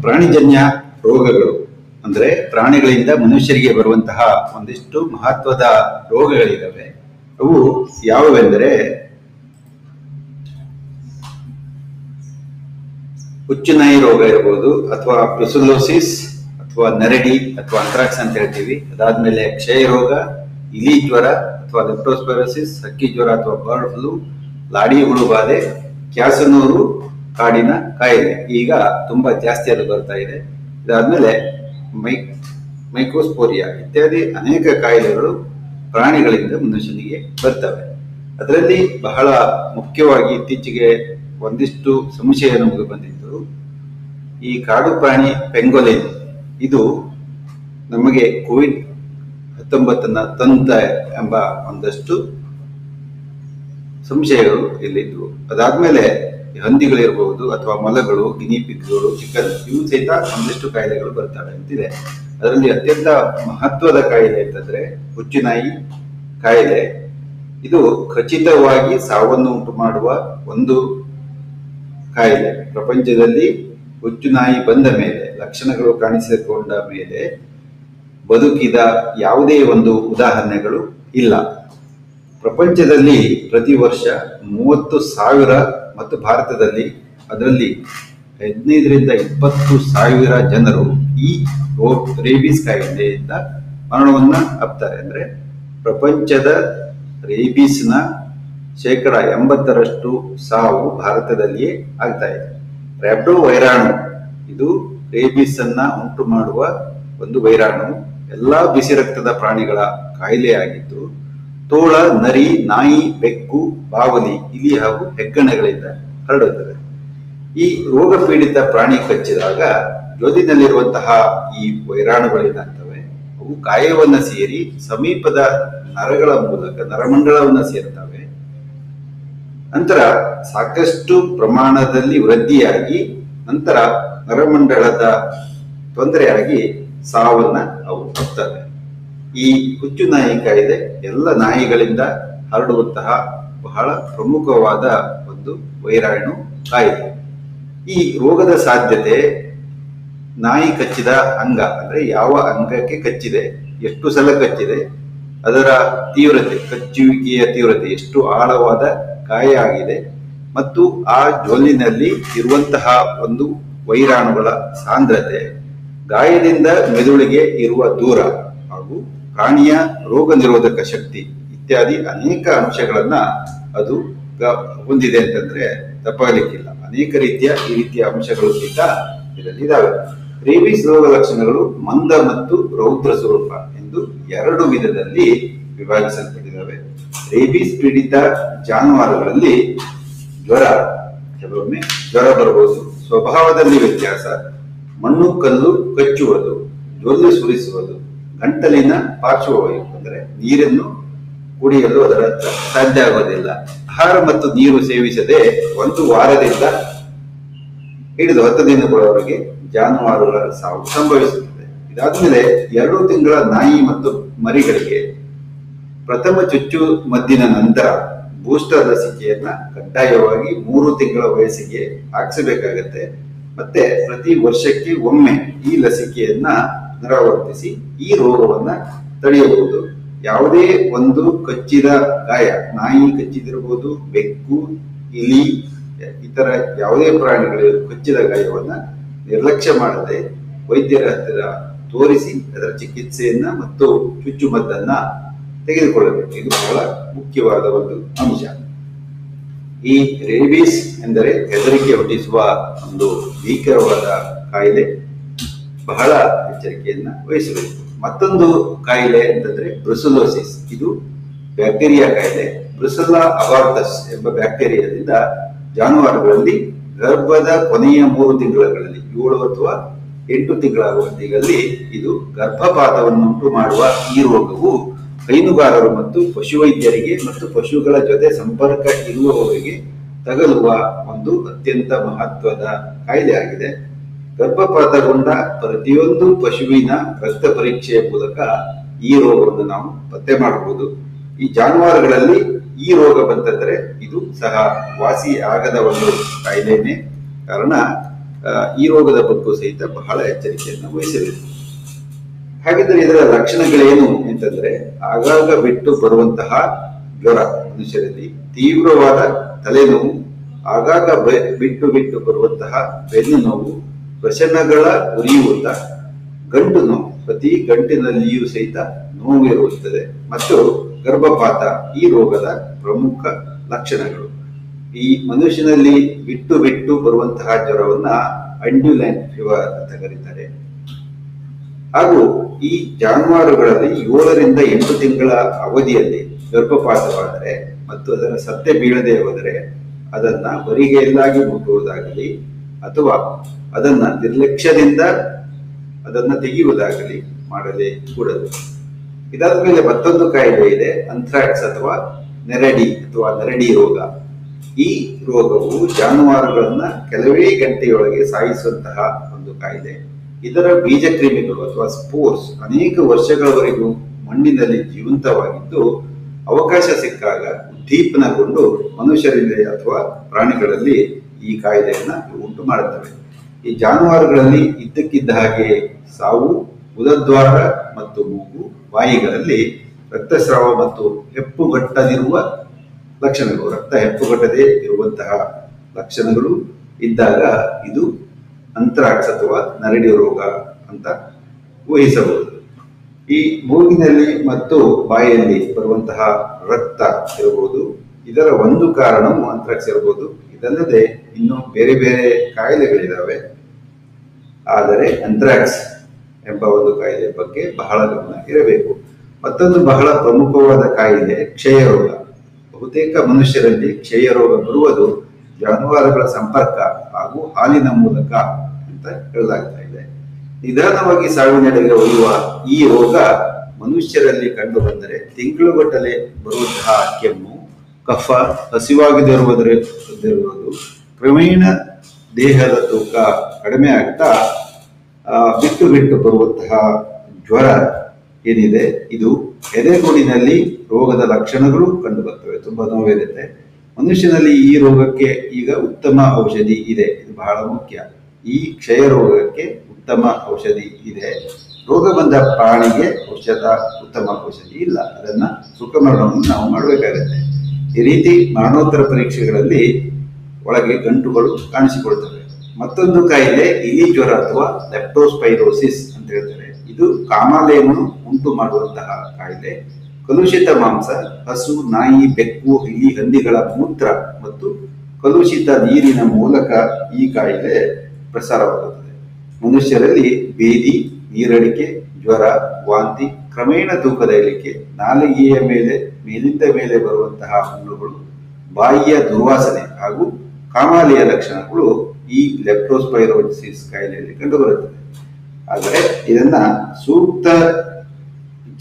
ಪ್ರಾಣಿಜನ್ಯ ರೋಗಗಳು ಅಂದರೆ ಪ್ರಾಣಿಗಳಿಂದ ಮನುಷ್ಯರಿಗೆ ಬರುವಂತಹ ಒಂದಿಷ್ಟು ಮಹತ್ವದ ರೋಗಗಳಿದ್ದಾವೆ. ಅವು ಯಾವುವೆಂದರೆ ಹುಚ್ಚುನಾಯಿ ರೋಗ ಇರಬಹುದು, ಅಥವಾ ಬ್ರುಸೆಲ್ಲೋಸಿಸ್, ಅಥವಾ ನರಡಿ ಅಥವಾ ಅಂಥ್ರಾಕ್ಸ್ ಅಂತ ಹೇಳ್ತೀವಿ. ಅದಾದ್ಮೇಲೆ ಕ್ಷಯ ರೋಗ, ಇಲಿ ಜ್ವರ ಅಥವಾ ಲೆಪ್ಟೋಸ್ಪೈರೋಸಿಸ್, ಹಕ್ಕಿ ಜ್ವರ ಅಥವಾ ಬರ್ಡ್ ಫ್ಲೂ, ಲಾಡಿ ಹುಳು ಬಾಧೆ, ಕ್ಯಾಸನೂರು ಕಾಡಿನ ಕಾಯಿಲೆ ಈಗ ತುಂಬಾ ಜಾಸ್ತಿ ಅದು ಬರ್ತಾ ಇದೆ. ಇದಾದ್ಮೇಲೆ ಮೈಕೋಸ್ಪೋರಿಯಾ ಇತ್ಯಾದಿ ಅನೇಕ ಕಾಯಿಲೆಗಳು ಪ್ರಾಣಿಗಳಿಂದ ಮನುಷ್ಯನಿಗೆ ಬರ್ತವೆ. ಅದರಲ್ಲಿ ಬಹಳ ಮುಖ್ಯವಾಗಿ ಇತ್ತೀಚೆಗೆ ಒಂದಿಷ್ಟು ಸಂಶಯ ನಮಗೆ ಬಂದಿದ್ದು, ಈ ಕಾಡು ಪ್ರಾಣಿ ಪೆಂಗೋಲಿನ್ ಇದು ನಮಗೆ COVID-19 ತಂತ ಎಂಬ ಒಂದಷ್ಟು ಸಂಶಯಗಳು ಇಲ್ಲಿದ್ವು. ಅದಾದ್ಮೇಲೆ ಹಂದಿಗಳಿರಬಹುದು ಅಥವಾ ಮೊಲಗಳು, ಗಿನಿಪಿಗ್ಗಳು, ಚಿಕನ್ ಇವು ಸಹಿತ ಒಂದಿಷ್ಟು ಕಾಯಿಲೆಗಳು ಬರ್ತವೆ ಅಂತಿದೆ. ಅದರಲ್ಲಿ ಅತ್ಯಂತ ಮಹತ್ವದ ಕಾಯಿಲೆ ಅಂತಂದ್ರೆ ಹುಚ್ಚುನಾಯಿ ಕಾಯಿಲೆ. ಇದು ಖಚಿತವಾಗಿ ಸಾವನ್ನು ಉಂಟು ಮಾಡುವ ಒಂದು ಕಾಯಿಲೆ. ಪ್ರಪಂಚದಲ್ಲಿ ಹುಚ್ಚುನಾಯಿ ಬಂದ ಮೇಲೆ, ಲಕ್ಷಣಗಳು ಕಾಣಿಸಿಕೊಂಡ ಮೇಲೆ ಬದುಕಿದ ಯಾವುದೇ ಒಂದು ಉದಾಹರಣೆಗಳು ಇಲ್ಲ. ಪ್ರಪಂಚದಲ್ಲಿ ಪ್ರತಿ ವರ್ಷ 30,000 ಮತ್ತು ಭಾರತದಲ್ಲಿ ಅದರಲ್ಲಿ 15ರಿಂದ 20,000 ಜನರು ಈ ರೇಬೀಸ್ ಕಾಯಿಲೆಯಿಂದ ಮರಣವನ್ನ ಅಪ್ತಾರೆ. ಅಂದ್ರೆ ಪ್ರಪಂಚದ ರೇಬೀಸ್ನ 80% ಸಾವು ಭಾರತದಲ್ಲಿಯೇ ಆಗ್ತಾ ಇದೆ. ರ್ಯಾಬ್ಡೋ ವೈರಾಣು ಇದು ರೇಬೀಸ್ ಅನ್ನ ಉಂಟು ಮಾಡುವ ಒಂದು ವೈರಾಣು. ಎಲ್ಲಾ ಬಿಸಿ ರಕ್ತದ ಪ್ರಾಣಿಗಳ ಕಾಯಿಲೆಯಾಗಿದ್ದು ತೋಳ, ನರಿ, ನಾಯಿ, ಬೆಕ್ಕು, ಬಾವಲಿ, ಇಲಿ ಹಾಗೂ ಹೆಗ್ಗಣಗಳಿಂದ ಹರಡುತ್ತದೆ. ಈ ರೋಗ ಪೀಡಿತ ಪ್ರಾಣಿ ಕಚ್ಚಿದಾಗ ಜೊದಿನಲ್ಲಿರುವಂತಹ ಈ ವೈರಾಣುಗಳೇನಾಗ್ತವೆ, ಅವು ಕಾಯವನ್ನ ಸೇರಿ ಸಮೀಪದ ನರಗಳ ಮೂಲಕ ನರಮಂಡಲವನ್ನ ಸೇರ್ತವೆ. ನಂತರ ಸಾಕಷ್ಟು ಪ್ರಮಾಣದಲ್ಲಿ ವೃದ್ಧಿಯಾಗಿ ನಂತರ ನರಮಂಡಲದ ತೊಂದರೆಯಾಗಿ ಸಾವನ್ನ ಅವು ತಪ್ತವೆ. ಈ ಹುಚ್ಚುನಾಯಿ ಕಾಯಿಲೆ ಎಲ್ಲ ನಾಯಿಗಳಿಂದ ಹರಡುವಂತಹ ಬಹಳ ಪ್ರಮುಖವಾದ ಒಂದು ವೈರಾಣು ಕಾಯಿಲೆ. ಈ ರೋಗದ ಸಾಧ್ಯತೆ ನಾಯಿ ಕಚ್ಚಿದ ಅಂಗ ಅಂದ್ರೆ ಯಾವ ಅಂಗಕ್ಕೆ ಕಚ್ಚಿದೆ, ಎಷ್ಟು ಸಲ ಕಚ್ಚಿದೆ, ಅದರ ತೀವ್ರತೆ, ಕಚ್ಚುವಿಕೆಯ ತೀವ್ರತೆ, ಎಷ್ಟು ಆಳವಾದ ಗಾಯ ಆಗಿದೆ ಮತ್ತು ಆ ಜೊಲ್ಲಿನಲ್ಲಿ ಇರುವಂತಹ ಒಂದು ವೈರಾಣುಗಳ ಸಾಂದ್ರತೆ, ಗಾಯದಿಂದ ಮೆದುಳಿಗೆ ಇರುವ ದೂರ ಹಾಗೂ ಪ್ರಾಣಿಯ ರೋಗ ನಿರೋಧಕ ಶಕ್ತಿ ಇತ್ಯಾದಿ ಅನೇಕ ಅಂಶಗಳನ್ನ ಅದು ಹೊಂದಿದೆ ಅಂತಂದ್ರೆ ತಪ್ಪಾಗಲಿಕ್ಕಿಲ್ಲ. ಅನೇಕ ರೀತಿಯ ಈ ರೀತಿಯ ಅಂಶಗಳು ಸಹಿತ ಇದರಲ್ಲಿ ಇದಾವೆ. ರೇಬೀಸ್ ರೋಗ ಲಕ್ಷಣಗಳು ಮಂದ ಮತ್ತು ರೌದ್ರ ಸ್ವರೂಪ ಎಂದು 2 ವಿಧದಲ್ಲಿ ವಿಭಾಗಿಸಲ್ಪಟ್ಟಿದ್ದಾವೆ. ರೇಬೀಸ್ ಪೀಡಿತ ಜಾನುವಾರುಗಳಲ್ಲಿ ಕೆಲವೊಮ್ಮೆ ಜ್ವರ ಬರಬಹುದು, ಸ್ವಭಾವದಲ್ಲಿ ವ್ಯತ್ಯಾಸ, ಮಣ್ಣು ಕಲ್ಲು ಕಚ್ಚುವುದು, ಜೊಲ್ಲು ಸುರಿಸುವುದು, ಗಂಟಲಿನ ಪಾರ್ಶ್ವವಾಯು ಅಂದ್ರೆ ನೀರನ್ನು ಕುಡಿಯಲು ಅದರ ಸಾಧ್ಯ ಆಗೋದಿಲ್ಲ, ಆಹಾರ ಮತ್ತು ನೀರು ಸೇವಿಸದೆ 1 ವಾರದಿಂದ ಹಿಡಿದು 10 ದಿನಗಳವರೆಗೆ ಜಾನುವಾರುಗಳ ಸಾವು ಸಂಭವಿಸುತ್ತದೆ. ಇದಾದ್ಮೇಲೆ 2 ತಿಂಗಳ ನಾಯಿ ಮತ್ತು ಮರಿಗಳಿಗೆ ಪ್ರಥಮ ಚುಚ್ಚುಮದ್ದಿನ ನಂತರ ಬೂಸ್ಟರ್ ಲಸಿಕೆಯನ್ನ ಕಡ್ಡಾಯವಾಗಿ 3 ತಿಂಗಳ ವಯಸ್ಸಿಗೆ ಹಾಕಿಸಬೇಕಾಗತ್ತೆ. ಮತ್ತೆ ಪ್ರತಿ ವರ್ಷಕ್ಕೆ ಒಮ್ಮೆ ಈ ಲಸಿಕೆಯನ್ನ ಪುನರಾವರ್ತಿಸಿ ಈ ರೋಗವನ್ನ ತಡೆಯಬಹುದು. ಯಾವುದೇ ಒಂದು ಕಚ್ಚಿದ ಗಾಯ, ನಾಯಿ ಕಚ್ಚಿದಿರಬಹುದು, ಬೆಕ್ಕು, ಇಲಿ, ಇತರ ಯಾವುದೇ ಪ್ರಾಣಿಗಳು ಕಚ್ಚಿದ ಗಾಯವನ್ನ ನಿರ್ಲಕ್ಷ್ಯ ಮಾಡದೆ ವೈದ್ಯರ ಹತ್ತಿರ ತೋರಿಸಿ ಅದರ ಚಿಕಿತ್ಸೆಯನ್ನ ಮತ್ತು ಚುಚ್ಚುಮದ್ದನ್ನ ತೆಗೆದುಕೊಳ್ಳಬೇಕು. ಇದು ಬಹಳ ಮುಖ್ಯವಾದ ಒಂದು ಅಂಶ. ಈ ರೇಬೀಸ್ ಎಂದರೆ ಹೆದರಿಕೆ ಹುಟ್ಟಿಸುವ ಒಂದು ಭೀಕರವಾದ ಕಾಯಿಲೆ. ಬಹಳ ಎಚ್ಚರಿಕೆಯನ್ನ ವಹಿಸಬೇಕು. ಮತ್ತೊಂದು ಕಾಯಿಲೆ ಅಂತಂದ್ರೆ ಬ್ರುಸೆಲ್ಲೋಸಿಸ್. ಇದು ಬ್ಯಾಕ್ಟೀರಿಯಾ ಕಾಯಿಲೆ. ಬ್ರುಸೆಲ್ಲಾ ಅಬಾರ್ಟಸ್ ಎಂಬ ಬ್ಯಾಕ್ಟೀರಿಯಾದಿಂದ ಜಾನುವಾರುಗಳಲ್ಲಿ ಗರ್ಭದ ಕೊನೆಯ 3 ತಿಂಗಳಲ್ಲಿ 7 ಅಥವಾ 8 ತಿಂಗಳ ಅವಧಿಯಲ್ಲಿ ಇದು ಗರ್ಭಪಾತವನ್ನುಂಟು ಮಾಡುವ ಈ ರೋಗವು ಹೈನುಗಾರರು ಮತ್ತು ಪಶುವೈದ್ಯರಿಗೆ ಮತ್ತು ಪಶುಗಳ ಜೊತೆ ಸಂಪರ್ಕ ಇರುವವರಿಗೆ ತಗಲುವ ಒಂದು ಅತ್ಯಂತ ಮಹತ್ವದ ಕಾಯಿಲೆ ಆಗಿದೆ. ಗರ್ಭಪಾತಗೊಂಡ ಪ್ರತಿಯೊಂದು ಪಶುವಿನ ರಕ್ತ ಪರೀಕ್ಷೆಯ ಮೂಲಕ ಈ ರೋಗವನ್ನು ನಾವು ಪತ್ತೆ ಮಾಡಬಹುದು. ಈ ಜಾನುವಾರುಗಳಲ್ಲಿ ಈ ರೋಗ ಬಂತಂದ್ರೆ ಇದು ಸಹ ವಾಸಿ ಆಗದ ಒಂದು ಕಾಯಿಲೆನೇ. ಕಾರಣ ಈ ರೋಗದ ಬಗ್ಗೆ ಸಹಿತ ಬಹಳ ಎಚ್ಚರಿಕೆಯನ್ನು ವಹಿಸಬೇಕು. ಹಾಗಿದ್ದರೆ ಇದರ ಲಕ್ಷಣಗಳೇನು ಅಂತಂದ್ರೆ, ಆಗಾಗ ಬಿಟ್ಟು ಬರುವಂತಹ ಜ್ವರ ಮನುಷ್ಯರಲ್ಲಿ, ತೀವ್ರವಾದ ತಲೆನೋವು, ಆಗಾಗ ಬಿಟ್ಟು ಬಿಟ್ಟು ಬರುವಂತಹ ಬೆನ್ನು ನೋವು, ವಸನಗಳ ಉರಿಯೂತ, ಗಂಟು ನೋವು, ಪ್ರತಿ ಗಂಟಿನಲ್ಲಿಯೂ ಸಹಿತ ನೋವಿರುತ್ತದೆ, ಮತ್ತು ಗರ್ಭಪಾತ ಈ ರೋಗದ ಪ್ರಮುಖ ಲಕ್ಷಣಗಳು. ಈ ಮನುಷ್ಯನಲ್ಲಿ ಬಿಟ್ಟು ಬಿಟ್ಟು ಬರುವಂತಹ ಜ್ವರವನ್ನ ಅಂಡ್ಯುಲೆಂಟ್ ಫೀವರ್ ಅಂತ ಕರೀತಾರೆ. ಹಾಗೂ ಈ ಜಾನುವಾರುಗಳಲ್ಲಿ 7 ರಿಂದ 8 ತಿಂಗಳ ಅವಧಿಯಲ್ಲಿ ಗರ್ಭಪಾತವಾದರೆ ಮತ್ತು ಅದರ ಸತ್ತೆ ಬೀಳದೆ ಹೋದರೆ ಅದನ್ನ ಬರಿಗೈಲಾಗಿ ಮುಟ್ಟುವುದಾಗಲಿ ಅಥವಾ ಅದನ್ನ ನಿರ್ಲಕ್ಷ್ಯದಿಂದ ಅದನ್ನ ತೆಗೆಯುವುದಾಗಲಿ ಮಾಡಲೇ ಕೂಡದು. ಇದಾದ ಮೇಲೆ ಮತ್ತೊಂದು ಕಾಯಿಲೆ ಇದೆ, ಅಂಥ್ರಾಕ್ಸ್ ಅಥವಾ ನೆರಡಿ ರೋಗ. ಈ ರೋಗವು ಜಾನುವಾರುಗಳನ್ನ ಕೆಲವೇ ಗಂಟೆಯೊಳಗೆ ಸಾಯಿಸುವಂತಹ ಒಂದು ಕಾಯಿಲೆ. ಇದರ ಬೀಜಕ್ರಿಮಿಗಳು ಅಥವಾ ಸ್ಪೋರ್ಸ್ ಅನೇಕ ವರ್ಷಗಳವರೆಗೂ ಮಣ್ಣಿನಲ್ಲಿ ಜೀವಂತವಾಗಿದ್ದು, ಅವಕಾಶ ಸಿಕ್ಕಾಗ ಉದ್ದೀಪನಗೊಂಡು ಮನುಷ್ಯರಲ್ಲಿ ಅಥವಾ ಪ್ರಾಣಿಗಳಲ್ಲಿ ಈ ಕಾಯಿಲೆಯನ್ನ ಉಂಟು ಮಾಡುತ್ತವೆ. ಈ ಜಾನುವಾರುಗಳಲ್ಲಿ ಇದ್ದಕ್ಕಿದ್ದ ಹಾಗೆ ಸಾವು, ಉದದ್ವಾರ ಮತ್ತು ಮೂಗು, ಬಾಯಿಗಳಲ್ಲಿ ರಕ್ತಸ್ರಾವ ಮತ್ತು ಹೆಪ್ಪುಗಟ್ಟದಿರುವ ಲಕ್ಷಣಗಳು, ರಕ್ತ ಹೆಪ್ಪುಗಟ್ಟದೆ ಇರುವಂತಹ ಲಕ್ಷಣಗಳು ಇದ್ದಾಗ ಇದು ಅಂಥ್ರಾಕ್ಸ್ ಅಥವಾ ನರಡಿ ರೋಗ ಅಂತ ಊಹಿಸಬಹುದು. ಈ ಮೂಗಿನಲ್ಲಿ ಮತ್ತು ಬಾಯಿಯಲ್ಲಿ ಬರುವಂತಹ ರಕ್ತ ಇರಬಹುದು. ಇದರ ಒಂದು ಕಾರಣವು ಅಂಥ್ರಾಕ್ಸ್ ಇರಬಹುದು. ಇದಲ್ಲದೆ ಇನ್ನು ಬೇರೆ ಬೇರೆ ಕಾಯಿಲೆಗಳಿದಾವೆ. ಆದರೆ ಅಂಥ್ರಾಕ್ಸ್ ಎಂಬ ಒಂದು ಕಾಯಿಲೆ ಬಗ್ಗೆ ಬಹಳ ಗಮನ ಇರಬೇಕು. ಮತ್ತೊಂದು ಬಹಳ ಪ್ರಮುಖವಾದ ಕಾಯಿಲೆ ಕ್ಷಯರೋಗ. ಬಹುತೇಕ ಮನುಷ್ಯರಲ್ಲಿ ಕ್ಷಯರೋಗ ಬರುವುದು ಜಾನುವಾರುಗಳ ಸಂಪರ್ಕ ಹಾಗೂ ಹಾಲಿನ ಮೂಲಕ ಅಂತ ಹೇಳಲಾಗ್ತಾ ಇದೆ. ನಿಧಾನವಾಗಿ ಸಾವಿನೆಡೆಗೆ ಒಯ್ಯುವ ಈ ರೋಗ ಮನುಷ್ಯರಲ್ಲಿ ಕಂಡು ಬಂದರೆ ತಿಂಗಳುಗಟ್ಟಲೆ ಬರುವಂತಹ ಕೆಮ್ಮು, ಕಫ, ಹಸಿವಾಗದಿರುವುದು, ಕ್ರಮೇಣ ದೇಹದ ತೂಕ ಕಡಿಮೆ ಆಗ್ತಾ ಬಿಟ್ಟು ಬಿಟ್ಟು ಬರುವಂತಹ ಜ್ವರ ಏನಿದೆ, ಇದು ಎದೆಗೂಡಿನಲ್ಲಿ ರೋಗದ ಲಕ್ಷಣಗಳು ಕಂಡು ಬರ್ತವೆ. ತುಂಬಾ ನೋವಿರುತ್ತೆ. ಮನುಷ್ಯನಲ್ಲಿ ಈ ರೋಗಕ್ಕೆ ಈಗ ಉತ್ತಮ ಔಷಧಿ ಇದೆ. ಇದು ಬಹಳ ಮುಖ್ಯ. ಈ ಕ್ಷಯ ರೋಗಕ್ಕೆ ಉತ್ತಮ ಔಷಧಿ ಇದೆ. ರೋಗ ಬಂದ ಪ್ರಾಣಿಗೆ ಉತ್ತಮ ಔಷಧಿ ಇಲ್ಲ. ಅದನ್ನ ಸುಖಮರಣವನ್ನು ನಾವು ಮಾಡಬೇಕಾಗತ್ತೆ. ಈ ರೀತಿ ಮರಣೋತ್ತರ ಪರೀಕ್ಷೆಗಳಲ್ಲಿ ಒಳಗೆ ಗಂಟುಗಳು ಕಾಣಿಸಿಕೊಳ್ತವೆ. ಮತ್ತೊಂದು ಕಾಯಿಲೆ ಇಲಿ ಜ್ವರ ಅಥವಾ ಲೆಪ್ಟೋಸ್ಪೈರೋಸಿಸ್ ಅಂತ ಹೇಳ್ತಾರೆ. ಇದು ಕಾಮಾಲೆಯನ್ನು ಉಂಟು ಮಾಡುವಂತಹ ಕಾಯಿಲೆ. ಕಲುಷಿತ ಮಾಂಸ, ಹಸು, ನಾಯಿ, ಬೆಕ್ಕು, ಇಲಿ, ಹಂದಿಗಳ ಮೂತ್ರ ಮತ್ತು ಕಲುಷಿತ ನೀರಿನ ಮೂಲಕ ಈ ಕಾಯಿಲೆ ಪ್ರಸಾರವಾಗುತ್ತದೆ. ಮನುಷ್ಯರಲ್ಲಿ ಭೇದಿ, ನೀರಡಿಕೆ, ಜ್ವರ, ವಾಂತಿ, ಕ್ರಮೇಣ ತೂಕದ ಇಳಿಕೆ, ನಾಲಿಗೆಯ ಮೇಲಿಂದ ಮೇಲೆ ಬರುವಂತಹ ಹುಣ್ಣುಗಳು, ಬಾಯಿಯ ದುರ್ವಾಸನೆ ಹಾಗೂ ಕಾಮಾಲೆಯ ಲಕ್ಷಣಗಳು ಈ ಲೆಪ್ಟೋಸ್ಪೈರೋಸಿಸ್ ಕಾಯಿಲೆಯಲ್ಲಿ ಕಂಡುಬರುತ್ತದೆ. ಆದರೆ ಇದನ್ನ ಸೂಕ್ತ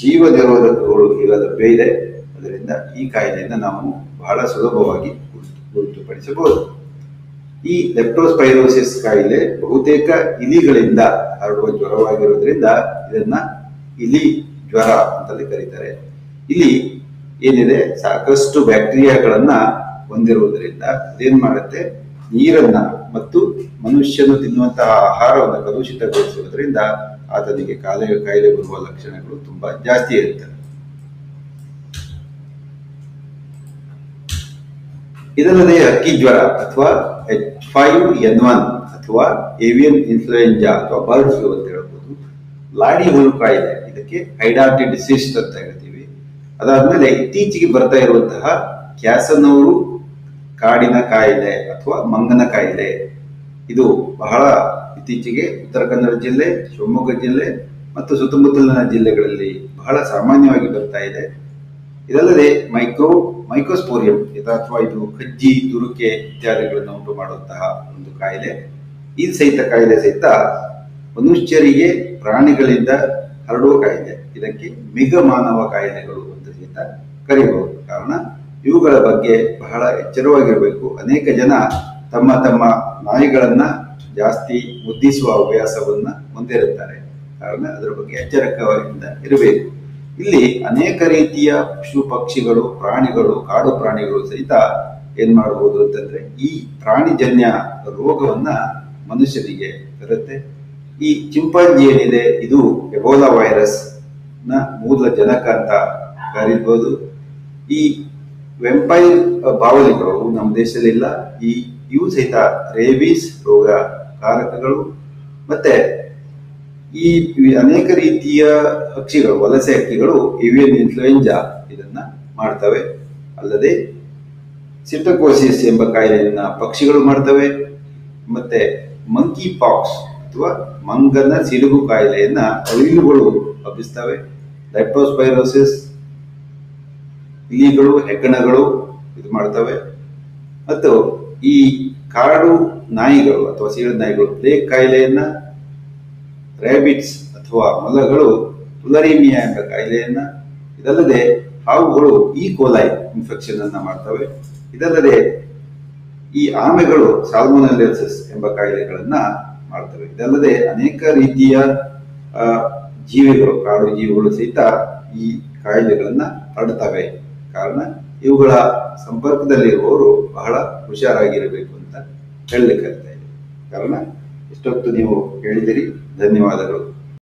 ಜೀವ ನಿರೋಧಕಗಳು ಈಗ ಲಭ್ಯ ಇದೆ. ಅದರಿಂದ ಈ ಕಾಯಿಲೆಯನ್ನು ನಾವು ಬಹಳ ಸುಲಭವಾಗಿ ಗುರುತುಪಡಿಸಬಹುದು. ಈ ಲೆಪ್ಟೋಸ್ಪೈರೋಸಿಸ್ ಕಾಯಿಲೆ ಬಹುತೇಕ ಇಲಿಗಳಿಂದ ಹರಡುವ ಜ್ವರವಾಗಿರೋದ್ರಿಂದ ಇದನ್ನ ಇಲಿ ಜ್ವರ ಅಂತಲೇ ಕರೀತಾರೆ. ಇಲಿ ಏನಿದೆ, ಸಾಕಷ್ಟು ಬ್ಯಾಕ್ಟೀರಿಯಾಗಳನ್ನ ಹೊಂದಿರುವುದರಿಂದ ಅದೇನ್ ಮಾಡುತ್ತೆ, ನೀರನ್ನ ಮತ್ತು ಮನುಷ್ಯನು ತಿನ್ನುವಂತಹ ಆಹಾರವನ್ನು ಕಲುಷಿತಗೊಳಿಸುವುದರಿಂದ ಆತನಿಗೆ ಕಾಯಿಲೆ ಬರುವ ಲಕ್ಷಣಗಳು ತುಂಬಾ ಜಾಸ್ತಿ ಇರುತ್ತವೆ. ಇದಲ್ಲದೆ ಹಕ್ಕಿ ಜ್ವರ ಅಥವಾ H5N1 ಅಥವಾ ಏವಿಯನ್ ಇನ್ಫ್ಲೂಯೆಂಜಾ ಅಥವಾ ಬರ್ಡ್ ಫ್ಲೂ ಅಂತ ಹೇಳ್ಬೋದು, ಲಾಡಿ ಹುಳು ಕಾಯಿಲೆ, ಇದಕ್ಕೆ ಹೈಡಾಟಿಡ್ ಸಿಸ್ಟ್ ಅಂತ ಹೇಳ್ತೀವಿ. ಅದಾದ್ಮೇಲೆ ಇತ್ತೀಚೆಗೆ ಬರ್ತಾ ಇರುವಂತಹ ಕ್ಯಾಸನೂರು ಕಾಡಿನ ಕಾಯಿಲೆ ಅಥವಾ ಮಂಗನ ಕಾಯಿಲೆ, ಇದು ಬಹಳ ಇತ್ತೀಚೆಗೆ ಉತ್ತರ ಕನ್ನಡ ಜಿಲ್ಲೆ, ಶಿವಮೊಗ್ಗ ಜಿಲ್ಲೆ ಮತ್ತು ಸುತ್ತಮುತ್ತಲಿನ ಜಿಲ್ಲೆಗಳಲ್ಲಿ ಬಹಳ ಸಾಮಾನ್ಯವಾಗಿ ಬರ್ತಾ ಇದೆ. ಇದಲ್ಲದೆ ಮೈಕೋಸ್ಪೋರಿಯಂ ಅಥವಾ ಇದು ಕಜ್ಜಿ, ತುರುಕೆ ಇತ್ಯಾದಿಗಳನ್ನು ಉಂಟು ಮಾಡುವಂತಹ ಒಂದು ಕಾಯಿಲೆ. ಈ ಕಾಯಿಲೆ ಸಹಿತ ಮನುಷ್ಯರಿಗೆ ಪ್ರಾಣಿಗಳಿಂದ ಹರಡುವ ಕಾಯಿಲೆ. ಇದಕ್ಕೆ ಮಿಗಮಾನವ ಕಾಯಿಲೆಗಳು ಅಂತ ಸಹಿತ ಕರೆಯಬಹುದು. ಕಾರಣ ಇವುಗಳ ಬಗ್ಗೆ ಬಹಳ ಎಚ್ಚರವಾಗಿರಬೇಕು. ಅನೇಕ ಜನ ತಮ್ಮ ನಾಯಿಗಳನ್ನ ಜಾಸ್ತಿ ಮುದ್ದಿಸುವ ಹವ್ಯಾಸವನ್ನ ಹೊಂದಿರುತ್ತಾರೆ. ಕಾರಣ ಅದರ ಬಗ್ಗೆ ಎಚ್ಚರಿಕೆಯಿಂದ ಇರಬೇಕು. ಇಲ್ಲಿ ಅನೇಕ ರೀತಿಯ ಪಶು ಪಕ್ಷಿಗಳು, ಪ್ರಾಣಿಗಳು, ಕಾಡು ಪ್ರಾಣಿಗಳು ಸಹಿತ ಏನ್ ಮಾಡಬಹುದು ಅಂತಂದ್ರೆ ಈ ಪ್ರಾಣಿಜನ್ಯ ರೋಗವನ್ನ ಮನುಷ್ಯನಿಗೆ ಬರುತ್ತೆ. ಈ ಚಿಂಪಾಂಜಿ ಏನಿದೆ ಇದು ಎಬೋಲಾ ವೈರಸ್ ನ ಮೂಲ ಜನಕ ಅಂತ ಕರೀಬಹುದು. ಈ ವೆಂಪೈರ್ ಬಾವಲಿಗಳು ನಮ್ಮ ದೇಶದಲ್ಲಿ ಇಲ್ಲ. ಇವು ಸಹಿತ ರೇಬೀಸ್ ರೋಗ ಕಾರಕಗಳು. ಮತ್ತೆ ಈ ಅನೇಕ ರೀತಿಯ ಹಕ್ಕಿಗಳು, ವಲಸೆ ಹಕ್ಕಿಗಳು ಏವಿಯನ್ ಇನ್ಫ್ಲೂಯೆಂಜಾ ಇದನ್ನ ಮಾಡ್ತವೆ. ಅಲ್ಲದೆ ಸಿಟಕೋಸಿಸ್ ಎಂಬ ಕಾಯಿಲೆಯನ್ನ ಪಕ್ಷಿಗಳು ಮಾಡ್ತವೆ. ಮತ್ತೆ ಮಂಕಿ ಪಾಕ್ಸ್ ಅಥವಾ ಮಂಗನ ಸಿಡುಬು ಕಾಯಿಲೆಯನ್ನ ಅಳಿಲುಗಳು ಹಬ್ಬಿಸ್ತವೆ. ಲೆಪ್ಟೋಸ್ಪೈರೋಸಿಸ್ ಇಲಿಗಳು, ಹೆಗ್ಗಣಗಳು ಇದು ಮಾಡ್ತವೆ. ಮತ್ತು ಈ ಕಾಡು ನಾಯಿಗಳು ಅಥವಾ ಸೀಳು ನಾಯಿಗಳು ಪ್ಲೇಗ್ ಕಾಯಿಲೆಯನ್ನ, ರ್ಯಾಬಿಟ್ಸ್ ಅಥವಾ ಮೊಲಗಳು ತುಲರೀಮಿಯಾ ಎಂಬ ಕಾಯಿಲೆಯನ್ನ, ಇದಲ್ಲದೆ ಹಾವುಗಳು ಈ ಕೋಲೈ ಇನ್ಫೆಕ್ಷನ್ ಅನ್ನ ಮಾಡ್ತವೆ. ಇದಲ್ಲದೆ ಈ ಆಮೆಗಳು ಸಾಲ್ಮೊನೆಲ್ಲೋಸಿಸ್ ಎಂಬ ಕಾಯಿಲೆಗಳನ್ನ ಮಾಡ್ತವೆ. ಇದಲ್ಲದೆ ಅನೇಕ ರೀತಿಯ ಜೀವಿಗಳು, ಕಾಡು ಜೀವಿಗಳು ಸಹಿತ ಈ ಕಾಯಿಲೆಗಳನ್ನ ಹರಡ್ತವೆ. ಕಾರಣ ಇವುಗಳ ಸಂಪರ್ಕದಲ್ಲಿರುವವರು ಬಹಳ ಹುಷಾರಾಗಿರಬೇಕು ಅಂತ ಹೇಳಲಿಕ್ಕೆ ಕಾರಣ ಇಷ್ಟೊತ್ತು ನೀವು ಹೇಳಿದಿರಿ. ಧನ್ಯವಾದಗಳು.